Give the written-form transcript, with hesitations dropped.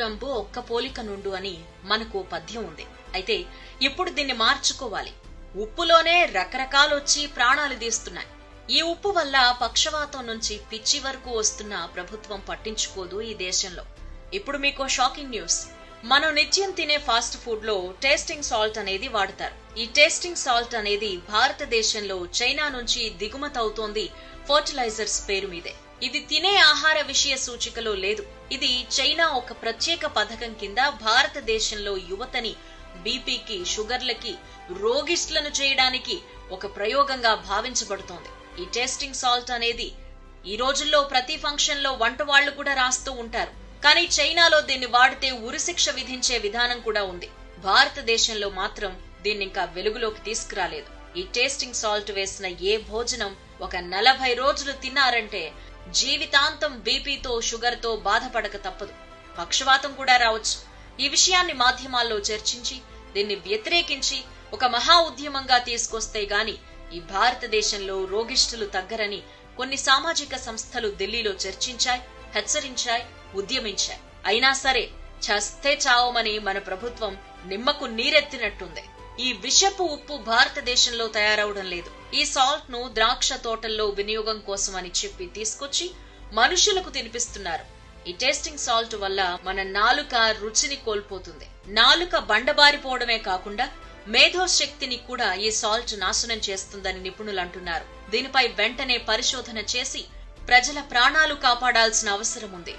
వెంబు ఒక్క పోలిక నుండు అని మనకు పద్యం ఉంది. అయితే ఇప్పుడు దీన్ని మార్చుకోవాలి. ఉప్పులోనే రకరకాలొచ్చి ప్రాణాలు తీస్తున్నాయి. ఈ ఉప్పు వల్ల పక్షవాతం నుంచి పిచ్చి వరకు వస్తున్న ప్రభుత్వం పట్టించుకోదు ఈ దేశంలో. ఇప్పుడు మీకో షాకింగ్ న్యూస్. మనం నిత్యం తినే ఫాస్ట్ ఫుడ్ లో టేస్టింగ్ సాల్ట్ అనేది వాడతారు. ఈ టేస్టింగ్ సాల్ట్ అనేది భారతదేశంలో చైనా నుంచి దిగుమతి అవుతోంది ఫర్టిలైజర్స్ పేరు మీదే. ఇది తినే ఆహార విషయ సూచికలో లేదు. ఇది చైనా ఒక ప్రత్యేక పథకం కింద భారతదేశంలో యువతని బీపీకి, షుగర్లకి, రోగిష్ట్లను చేయడానికి ఒక ప్రయోగంగా భావించబడుతోంది. ఈ టేస్టింగ్ సాల్ట్ అనేది ఈ రోజుల్లో ప్రతి ఫంక్షన్ లో వంట వాళ్లు కూడా రాస్తూ ఉంటారు. కానీ చైనాలో దీన్ని వాడితే ఉరిశిక్ష విధించే విధానం కూడా ఉంది. భారతదేశంలో మాత్రం దీన్ని ఇంకా వెలుగులోకి తీసుకురాలేదు. ఈ టేస్టింగ్ సాల్ట్ వేసిన ఏ భోజనం ఒక 40 రోజులు తిన్నారంటే జీవితాంతం బీపీతో, షుగర్ తో బాధపడక తప్పదు. పక్షవాతం కూడా రావచ్చు. ఈ విషయాన్ని మాధ్యమాల్లో చర్చించి దీన్ని వ్యతిరేకించి ఒక మహా ఉద్యమంగా తీసుకొస్తే గాని ఈ భారతదేశంలో రోగిష్ఠులు తగ్గరని కొన్ని సామాజిక సంస్థలు ఢిల్లీలో చర్చించాయి, హెచ్చరించాయి, ఉద్యమించాయి. అయినా సరే చస్తే చావమని మన ప్రభుత్వం నిమ్మకు నీరెత్తినట్టుంది. ఈ విషపు ఉప్పు భారతదేశంలో తయారవడం లేదు. ఈ సాల్ట్ ను ద్రాక్ష తోటల్లో వినియోగం కోసమని చెప్పి తీసుకొచ్చి మనుషులకు తినిపిస్తున్నారు. ఈ టేస్టింగ్ సాల్ట్ వల్ల మన నాలుక రుచిని కోల్పోతుంది. నాలుక బండబారిపోవడమే కాకుండా మేధోశక్తిని కూడా ఈ సాల్ట్ నాశనం చేస్తుందని నిపుణులు అంటున్నారు. దీనిపై వెంటనే పరిశోధన చేసి ప్రజల ప్రాణాలు కాపాడాల్సిన అవసరం ఉంది.